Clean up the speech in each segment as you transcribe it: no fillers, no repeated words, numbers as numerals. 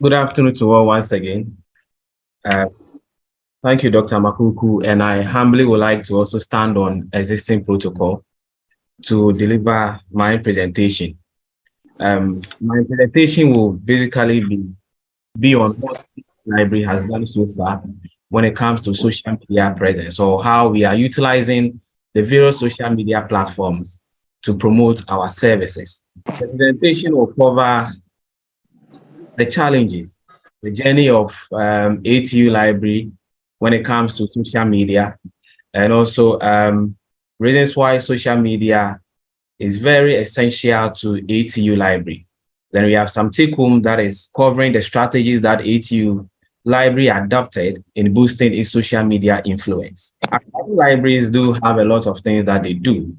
Good afternoon to all once again. Uh, Thank you, Dr. Makuku, and I humbly would like to also stand on existing protocol to deliver my presentation. My presentation will basically be on what the library has done so far when it comes to social media presence, or how we are utilizing the various social media platforms to promote our services. The presentation will cover the challenges, the journey of ATU library when it comes to social media, and also reasons why social media is very essential to ATU library. Then we have some take home that is covering the strategies that ATU library adopted in boosting its social media influence. Academic libraries do have a lot of things that they do,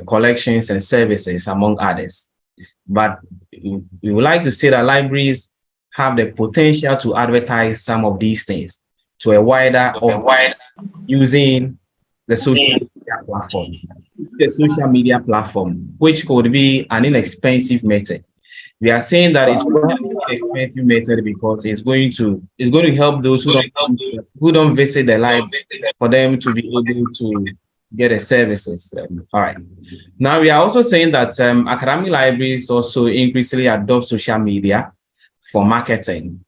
collections and services, among others. But we would like to say that libraries have the potential to advertise some of these things to a wider audience using the social media platform. The social media platform, which could be an inexpensive method. We are saying that it's an inexpensive method because it's going to help those who don't visit the library for them to be able to get the services. All right. Now we are also saying that academic libraries also increasingly adopt social media for marketing,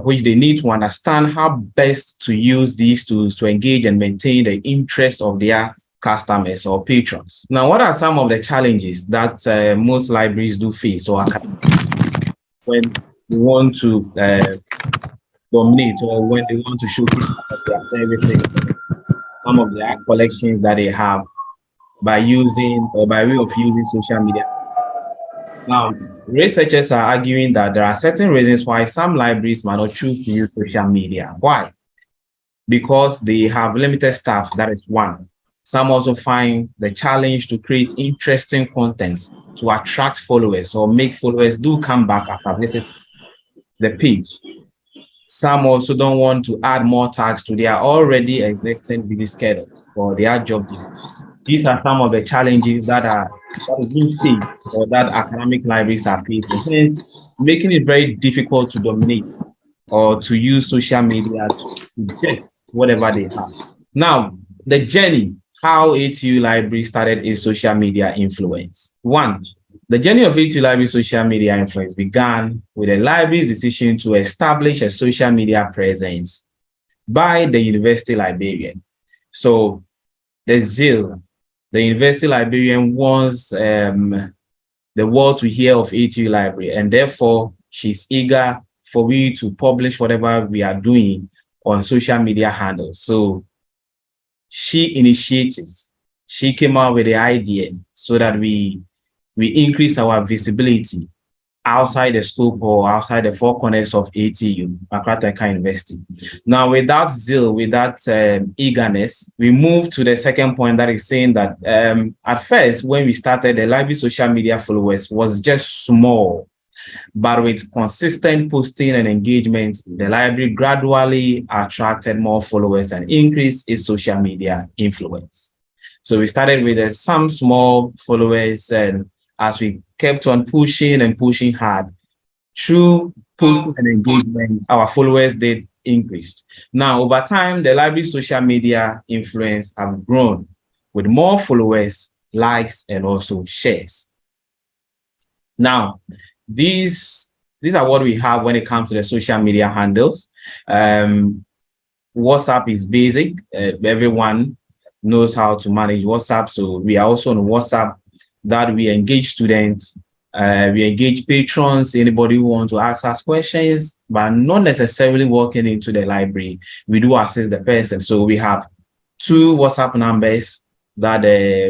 which they need to understand how best to use these tools to engage and maintain the interest of their customers or patrons. Now, what are some of the challenges that most libraries do face or when they want to dominate, or when they want to showcase some of their services, some of their collections that they have by using or by way of using social media? Now, researchers are arguing that there are certain reasons why some libraries might not choose to use social media. Why? Because they have limited staff. That is one. Some also find the challenge to create interesting content to attract followers or make followers do come back after visiting the page. Some also don't want to add more tasks to their already existing busy schedules or their job duties. These are some of the challenges that is being faced or that academic libraries are facing, hence making it very difficult to dominate or to use social media to get whatever they have. Now, the journey, how ATU Library started its social media influence. One, the journey of ATU Library social media influence began with the library's decision to establish a social media presence by the university librarian. So the zeal, the university librarian wants the world to hear of ATU Library, and therefore she's eager for we to publish whatever we are doing on social media handles. So she initiated, she came out with the idea so that we increase our visibility outside the scope or outside the four corners of ATU, Accra Technical University. Now, with that zeal, with that eagerness, we move to the second point, that is saying that at first, when we started, the library social media followers was just small. But with consistent posting and engagement, the library gradually attracted more followers and increased its social media influence. So we started with some small followers, and as we kept on pushing and pushing hard, through posting and engagement, our followers did increase. Now, over time, the library social media influence have grown with more followers, likes, and also shares. Now, these are what we have when it comes to the social media handles. WhatsApp is basic. Everyone knows how to manage WhatsApp. So we are also on WhatsApp that we engage students, we engage patrons, anybody who wants to ask us questions, but not necessarily walking into the library. We do assist the person. So we have 2 WhatsApp numbers that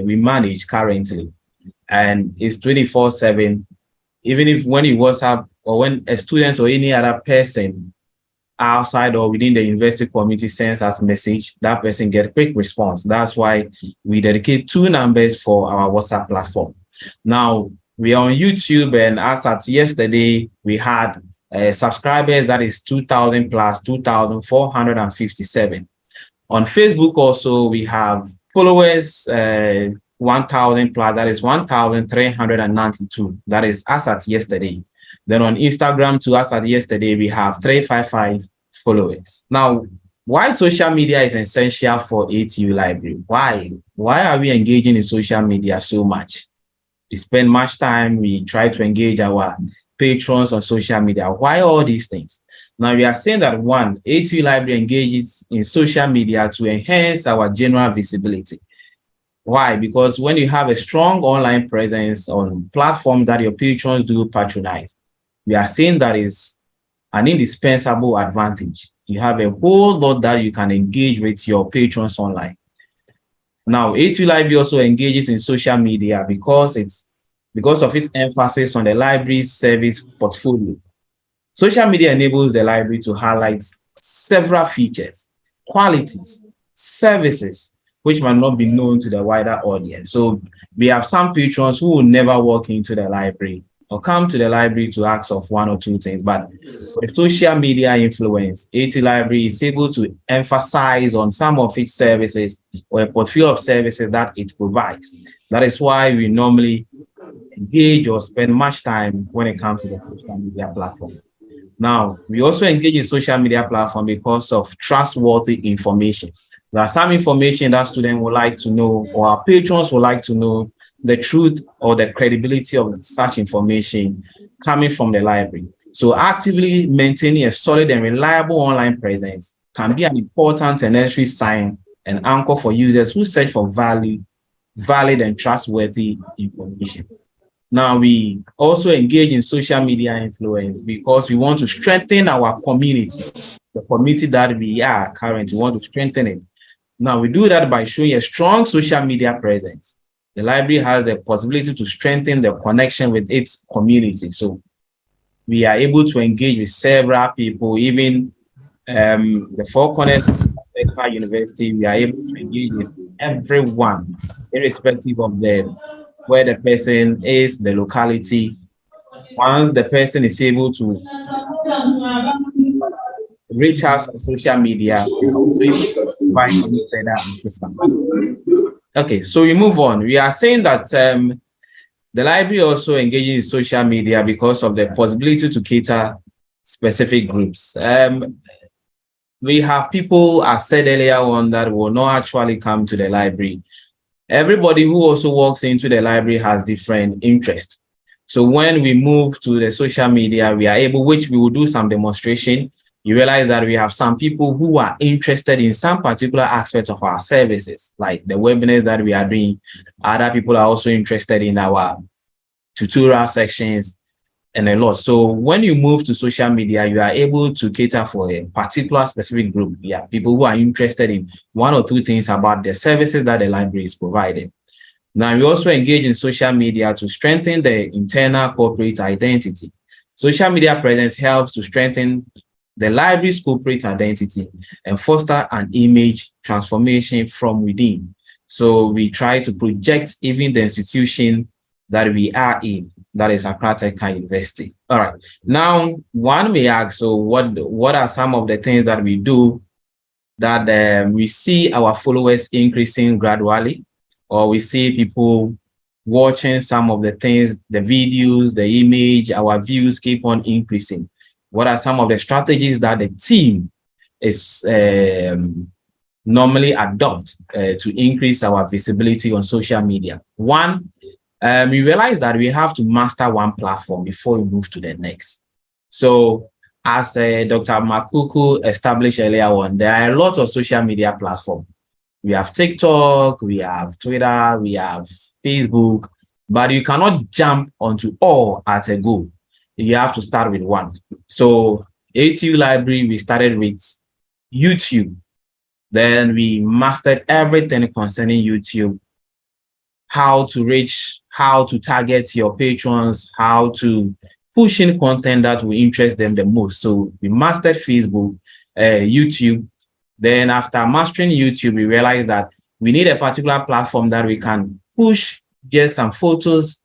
we manage currently, and it's 24/7. Even if when you WhatsApp or when a student or any other person outside or within the university community sends us message, that person get quick response. That's why we dedicate 2 numbers for our WhatsApp platform. Now, we are on YouTube, and as at yesterday, we had subscribers that is 2,000 plus 2,457. On Facebook also, we have followers 1,000 plus, that is 1,392. That is as at yesterday. Then on Instagram, to us at yesterday, we have 355 followers. Now, why social media is essential for ATU Library? Why? Why are we engaging in social media so much? We spend much time, we try to engage our patrons on social media. Why all these things? Now, we are saying that one, ATU Library engages in social media to enhance our general visibility. Why? Because when you have a strong online presence on platforms that your patrons do patronize, we are saying that is an indispensable advantage. You have a whole lot that you can engage with your patrons online. Now, ATU Library also engages in social media because of its emphasis on the library's service portfolio. Social media enables the library to highlight several features, qualities, services, which might not be known to the wider audience. So we have some patrons who will never walk into the library or come to the library to ask of one or two things, but with social media influence, ATU Library is able to emphasize on some of its services or a portfolio of services that it provides. That is why we normally engage or spend much time when it comes to the social media platforms. Now, we also engage in social media platform because of trustworthy information. There are some information that students would like to know, or our patrons would like to know the truth or the credibility of such information coming from the library. So actively maintaining a solid and reliable online presence can be an important and necessary sign and anchor for users who search for valid and trustworthy information. Now, we also engage in social media influence because we want to strengthen our community, the community that we are currently, we want to strengthen it. Now, we do that by showing a strong social media presence. The library has the possibility to strengthen the connection with its community. So we are able to engage with several people, even the four corners of Technical University, we are able to engage with everyone, irrespective of where the person is, the locality. Once the person is able to reach us on social media, we are also able to provide any further assistance. Okay, so we move on. We are saying that the library also engages in social media because of the possibility to cater specific groups. We have people, as said earlier on, that will not actually come to the library. Everybody who also walks into the library has different interests. So when we move to the social media, we are able, which we will do some demonstration, you realize that we have some people who are interested in some particular aspect of our services, like the webinars that we are doing. Other people are also interested in our tutorial sections and a lot. So when you move to social media, you are able to cater for a particular specific group. Yeah, people who are interested in one or two things about the services that the library is providing. Now, we also engage in social media to strengthen the internal corporate identity. Social media presence helps to strengthen the library's corporate identity and foster an image transformation from within. So we try to project even the institution that we are in, that is Accra Technical University. All right. Now, one may ask, so what are some of the things that we do that we see our followers increasing gradually, or we see people watching some of the things, the videos, the image, our views keep on increasing? What are some of the strategies that the team is normally adopt to increase our visibility on social media? One, we realize that we have to master one platform before we move to the next. So as Dr. Makuku established earlier on, there are a lot of social media platforms. We have TikTok, we have Twitter, we have Facebook, but you cannot jump onto all at a go. You have to start with one. So ATU Library, we started with YouTube. Then we mastered everything concerning YouTube, how to reach, how to target your patrons, how to push in content that will interest them the most. So we mastered Facebook, YouTube. Then after mastering YouTube, we realized that we need a particular platform that we can push just some photos,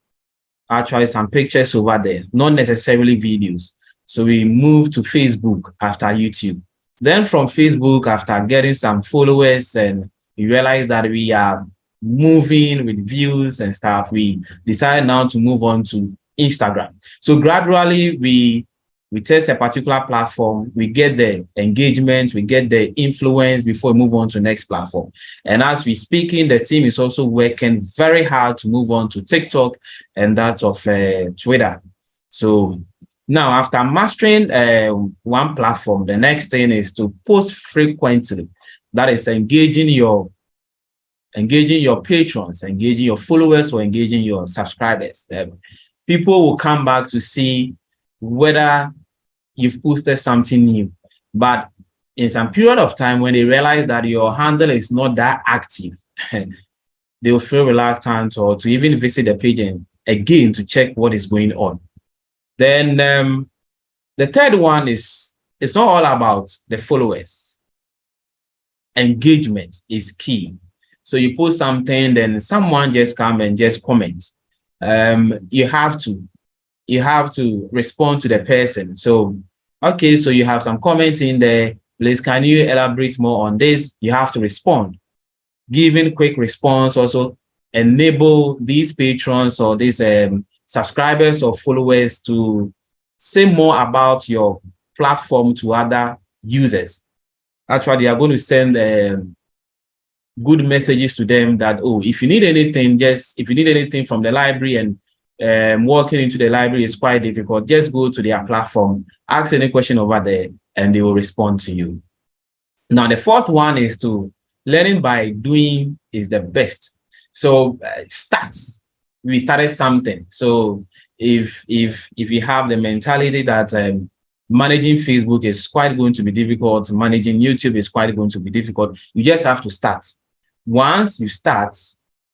actually some pictures over there, not necessarily videos. So we moved to Facebook after YouTube. Then from Facebook, after getting some followers, and we realized that we are moving with views and stuff, we decided now to move on to Instagram. So gradually we test a particular platform, we get the engagement, we get the influence before we move on to the next platform. And as we speaking, the team is also working very hard to move on to TikTok and that of Twitter. So now, after mastering one platform, the next thing is to post frequently. That is engaging your patrons, engaging your followers, or engaging your subscribers. People will come back to see whether you've posted something new. But in some period of time, when they realize that your handle is not that active, they will feel reluctant or to even visit the page and again to check what is going on. Then the third one is, it's not all about the followers. Engagement is key. So you post something, then someone just come and just comment. You have to respond to the person. So, okay, so you have some comments in there. Please, can you elaborate more on this? You have to respond. Giving quick response also enable these patrons or these subscribers or followers to say more about your platform to other users. Actually, they are going to send good messages to them that, oh, if you need anything from the library, and walking into the library is quite difficult, just go to their platform, ask any question over there, and they will respond to you. Now, the fourth one is to learning by doing is the best. So we started something. So if you have the mentality that managing Facebook is quite going to be difficult, managing YouTube is quite going to be difficult, you just have to start. Once you start,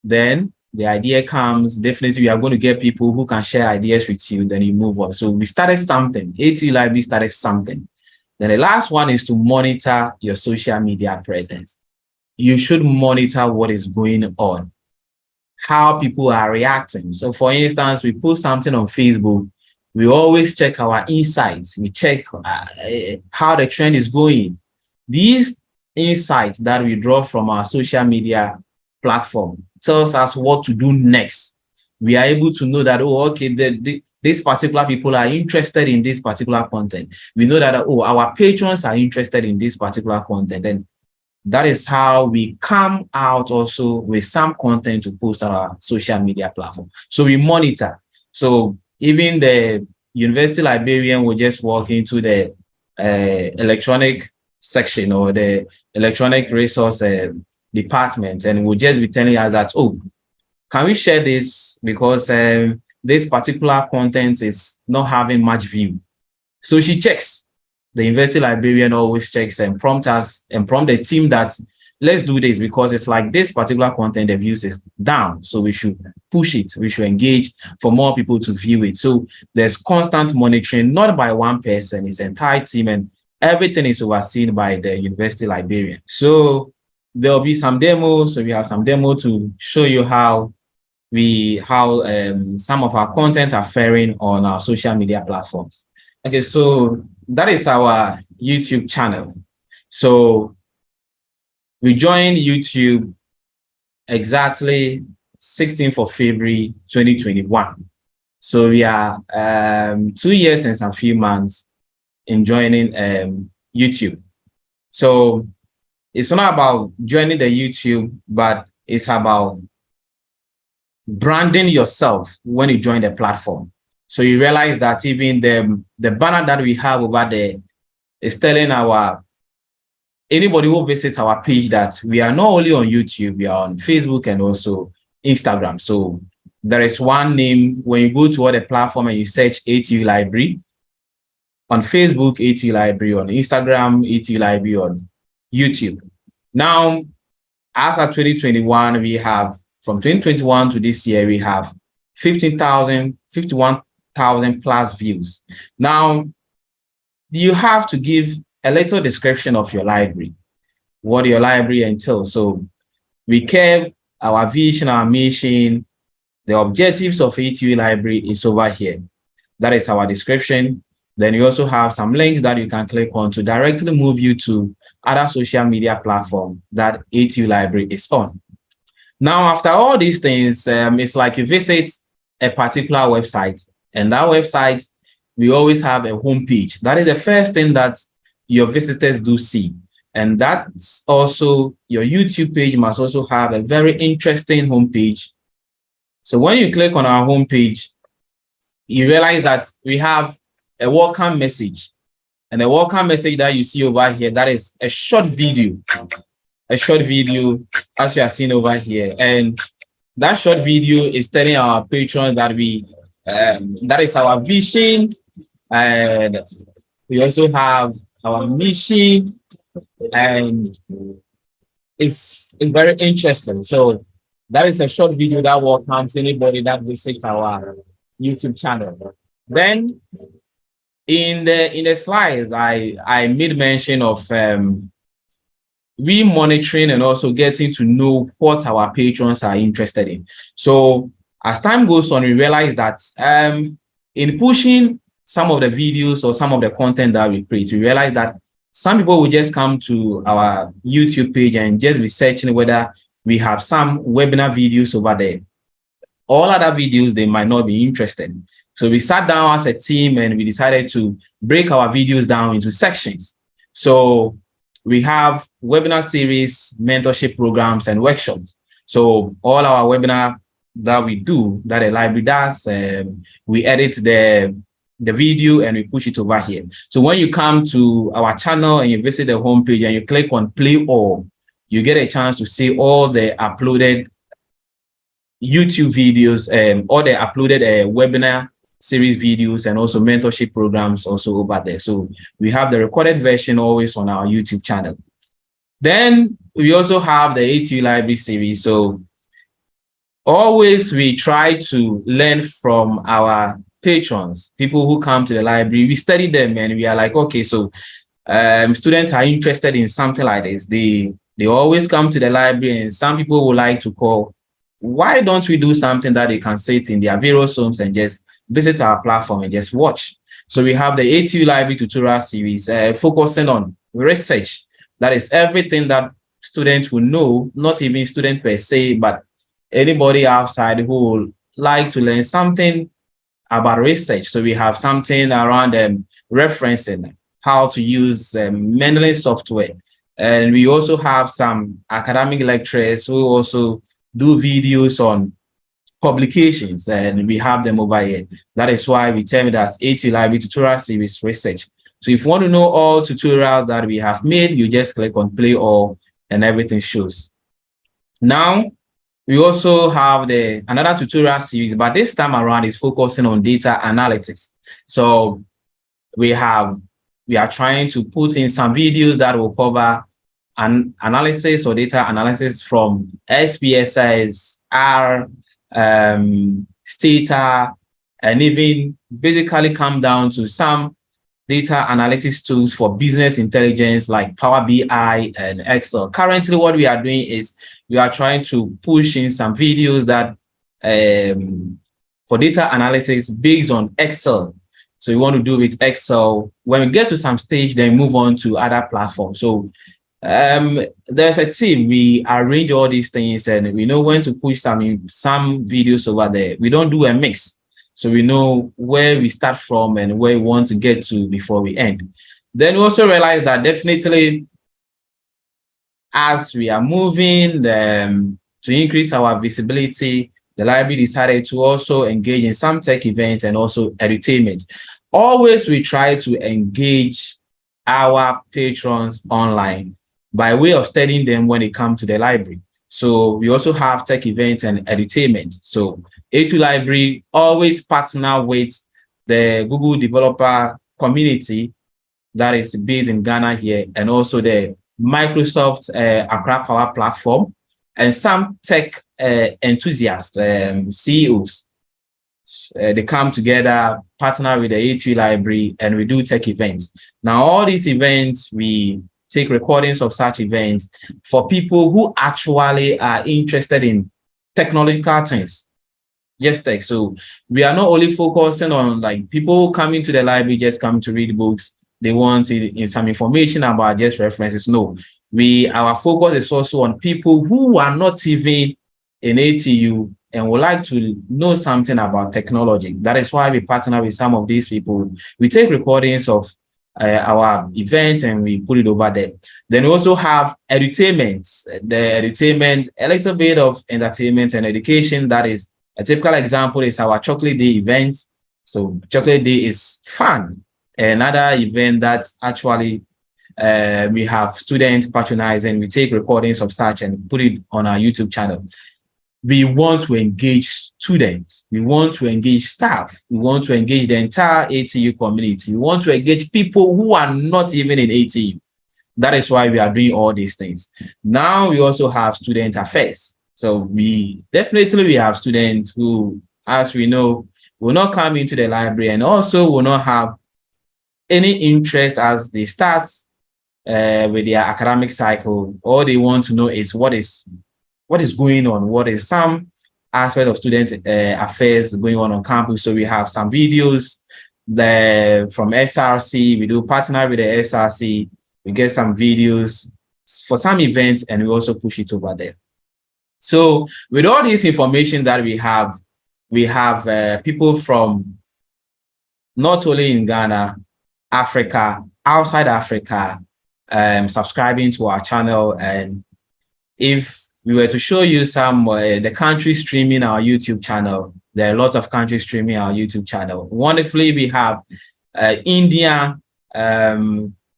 then the idea comes. Definitely, we are going to get people who can share ideas with you, then you move on. So we started something. ATU Library started something. Then the last one is to monitor your social media presence. You should monitor what is going on, how people are reacting. So for instance, we post something on Facebook, we always check our insights. We check how the trend is going. These insights that we draw from our social media platform tells us what to do next. We are able to know that, oh, okay, these particular people are interested in this particular content. We know that, oh, our patrons are interested in this particular content. And that is how we come out also with some content to post on our social media platform. So we monitor. So even the university librarian will just walk into the electronic section or the electronic resource department, and will just be telling us that, oh, can we share this because this particular content is not having much view. So she checks. The university librarian always checks and prompt the team that let's do this because it's like this particular content, the views is down. So we should push it. We should engage for more people to view it. So there's constant monitoring, not by one person, it's an entire team, and everything is overseen by the university librarian. So there'll be some demos. So we have some demo to show you how some of our content are faring on our social media platforms. Okay, so that is our YouTube channel. So we joined YouTube exactly 16th of February 2021. So we are 2 years and some few months in joining YouTube. So it's not about joining the YouTube, but it's about branding yourself when you join the platform. So you realize that even the banner that we have over there is telling anybody who visits our page that we are not only on YouTube, we are on Facebook and also Instagram. So there is one name when you go to the platform and you search ATU Library. On Facebook, ATU Library. On Instagram, ATU Library. On YouTube. Now, as of 2021, we have, from 2021 to this year, we have 51,000 plus views. Now, you have to give a little description of your library, what your library entails. So we care our vision, our mission, the objectives of ATU Library is over here. That is our description. Then you also have some links that you can click on to directly move you to other social media platforms that ATU Library is on. Now, after all these things, it's like you visit a particular website And that website, we always have a homepage. That is the first thing that your visitors do see. And that's also your YouTube page must also have a very interesting homepage. So when you click on our homepage, you realize that we have a welcome message. And the welcome message that you see over here, that is a short video. A short video, as you are seeing over here. And that short video is telling our patrons that that is our vision. And we also have our mission. And it's very interesting. So that is a short video that welcomes anybody that visits our YouTube channel. Then in the slides, I made mention of we monitoring and also getting to know what our patrons are interested in. So as time goes on, we realize that in pushing some of the videos or some of the content that we create, we realize that some people will just come to our YouTube page and just be searching whether we have some webinar videos over there. All other videos, they might not be interested. So we sat down as a team and we decided to break our videos down into sections. So we have webinar series, mentorship programs, and workshops. So all our webinar that we do, that the library does, we edit the video and we push it over here. So when you come to our channel and you visit the homepage and you click on play all, you get a chance to see all the uploaded YouTube videos, all the uploaded webinar series videos and also mentorship programs also over there. So we have the recorded version always on our YouTube channel. Then we also have the ATU library series. So always we try to learn from our patrons, people who come to the library. We study them and we are like, okay, so students are interested in something like this. They always come to the library, and some people would like to call, why don't we do something that they can sit in their various homes and just visit our platform and just watch? So we have the ATU library tutorial series focusing on research. That is everything that students will know, not even students per se, but anybody outside who would like to learn something about research. So we have something around referencing, how to use Mendeley software. And we also have some academic lecturers who also do videos on publications, and we have them over here. That is why we term it as ATU Library Tutorial Series Research. So if you want to know all tutorials that we have made, you just click on play all and everything shows. Now, we also have another tutorial series, but this time around is focusing on data analytics. So we are trying to put in some videos that will cover an analysis or data analysis from SPSS, R, Stata, and even basically come down to some data analytics tools for business intelligence like Power BI and Excel. Currently, what we are doing is we are trying to push in some videos that for data analysis based on Excel. So we want to do with Excel. When we get to some stage, then move on to other platforms. So there's a team, we arrange all these things and we know when to push some videos over there. We don't do a mix. So we know where we start from and where we want to get to before we end. Then we also realize that definitely as we are moving to increase our visibility, the library decided to also engage in some tech events and also edutainment. Always we try to engage our patrons online by way of studying them when they come to the library. So we also have tech events and edutainment. So ATU Library always partner with the Google developer community that is based in Ghana here, and also the Microsoft Accra Power Platform, and some tech enthusiasts, CEOs. They come together, partner with the ATU Library, and we do tech events. Now, all these events, we take recordings of such events for people who actually are interested in technological things. Just tech. So we are not only focusing on like people coming to the library, just coming to read books. They want some information about just references. No, our focus is also on people who are not even in ATU, and would like to know something about technology. That is why we partner with some of these people. We take recordings of our event and we put it over there. Then we also have edutainment, a little bit of entertainment and education. That is a typical example is our chocolate day event. So chocolate day is fun. Another event that's actually we have students patronizing. We take recordings of such and put it on our YouTube channel. We want to engage students. We want to engage staff. We want to engage the entire ATU community. We want to engage people who are not even in ATU. That is why we are doing all these things. Now we also have student affairs. So we have students who, as we know, will not come into the library and also will not have any interest as they start with their academic cycle. All they want to know is what is going on, what is some aspect of student affairs going on campus. So we have some videos from SRC. We do partner with the SRC. We get some videos for some events and we also push it over there. So with all this information that we have people from not only in Ghana, Africa, outside Africa, subscribing to our channel. And if we were to show you some the countries streaming our YouTube channel, there are a lot of countries streaming our YouTube channel. Wonderfully, we have India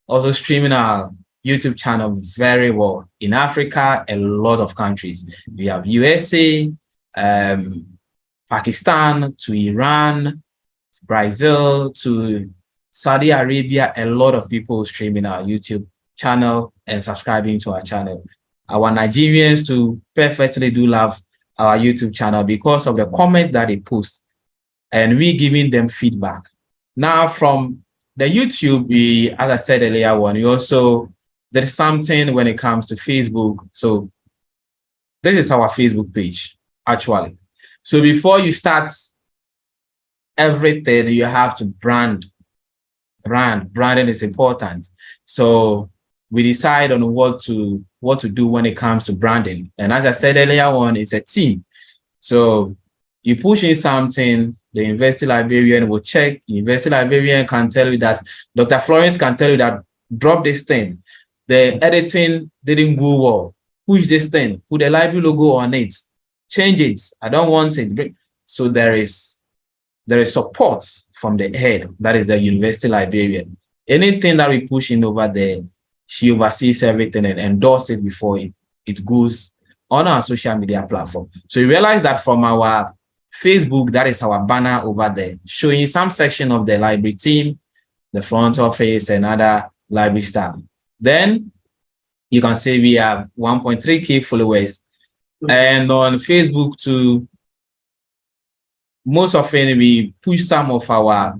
also streaming our YouTube channel very well. In Africa, a lot of countries. We have USA, Pakistan, to Iran, Brazil, to Saudi Arabia, a lot of people streaming our YouTube channel and subscribing to our channel. Our Nigerians too perfectly do love our YouTube channel because of the comment that they post and we giving them feedback. Now from the YouTube, as I said earlier we also, there's something when it comes to Facebook. So this is our Facebook page, actually. So before you start everything, you have to brand. Branding is important. So we decide on what to do when it comes to branding. And as I said earlier on, it's a team. So you push in something, the university librarian will check. The university librarian can tell you that, Dr. Florence can tell you that, drop this thing. The editing didn't go well. Push this thing, put the library logo on it, change it. I don't want it. So there is support from the head, that is the university librarian. Anything that we push in over there, she oversees everything and endorses it before it goes on our social media platform. So you realize that from our Facebook, that is our banner over there, showing some section of the library team, the front office, and other library staff. Then you can see we have 1.3K followers. And on Facebook too, most often we push some of our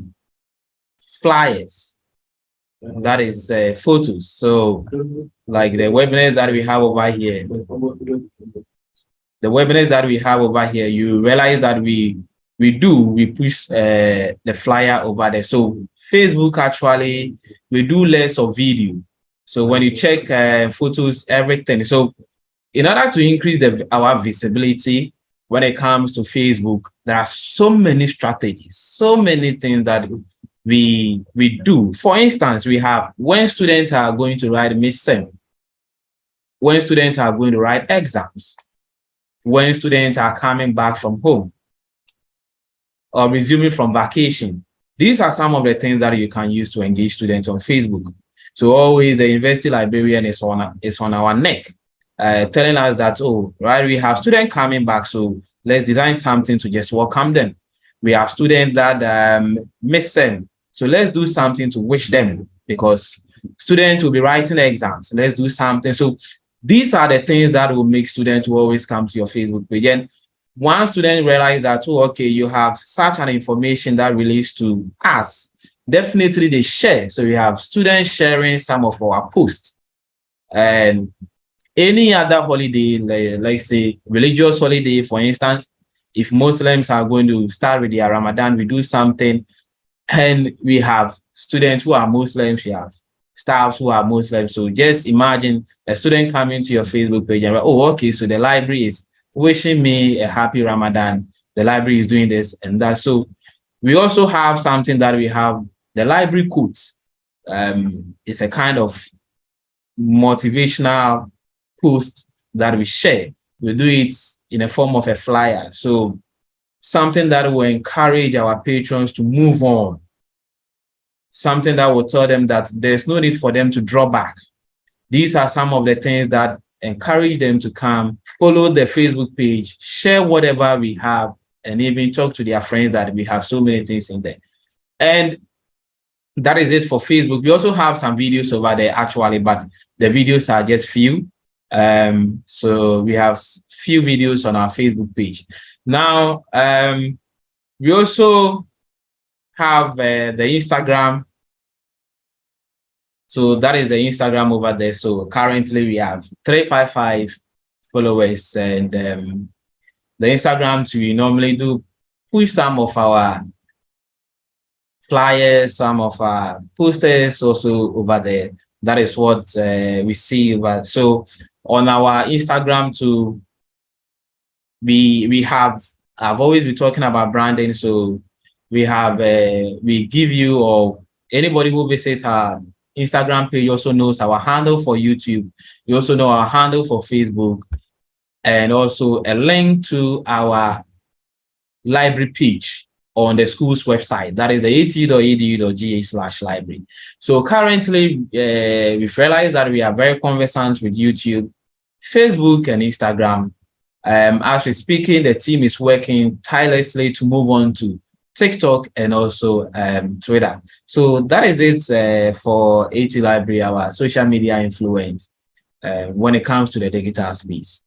flyers, that is photos. So like the webinars that we have over here, you realize that we push the flyer over there. So Facebook, actually, we do less of video. So when you check photos, everything. So in order to increase our visibility, when it comes to Facebook, there are so many strategies, so many things that we do. For instance, we have when students are going to write midterm, when students are going to write exams, when students are coming back from home or resuming from vacation. These are some of the things that you can use to engage students on Facebook. So always the university librarian is on our neck. Telling us that, oh, right, we have students coming back, so let's design something to just welcome them. We have students that miss them, so let's do something to wish them, because students will be writing exams. Let's do something. So these are the things that will make students who always come to your Facebook page. And once students realize that, oh, okay, you have such an information that relates to us, definitely they share. So we have students sharing some of our posts. And any other holiday, like say religious holiday, for instance, if Muslims are going to start with their Ramadan, we do something, and we have students who are Muslims, we have staffs who are Muslims. So just imagine a student coming to your Facebook page and, oh, okay, so the library is wishing me a happy Ramadan. The library is doing this and that. So we also have something that we have, the library quotes. It's a kind of motivational post that we share. We do it in a form of a flyer. So something that will encourage our patrons to move on. Something that will tell them that there's no need for them to draw back. These are some of the things that encourage them to come, follow the Facebook page, share whatever we have, and even talk to their friends that we have so many things in there. And that is it for Facebook. We also have some videos over there actually, but the videos are just few. So we have few videos on our Facebook page. Now, we also have the Instagram. So that is the Instagram over there. So currently we have 355 followers, and the Instagram we normally do push some of our flyers, some of our posters also over there. That is what we see over. So on our Instagram too, I've always been talking about branding. So we have we give you, or anybody who visits our Instagram page also knows our handle for YouTube. You also know our handle for Facebook, and also a link to our library page on the school's website. That is the atu.edu.ga/library. So currently, we've realized that we are very conversant with YouTube, Facebook, and Instagram. As we're speaking, the team is working tirelessly to move on to TikTok and also Twitter. So that is it for ATU Library, our social media influence when it comes to the digital space.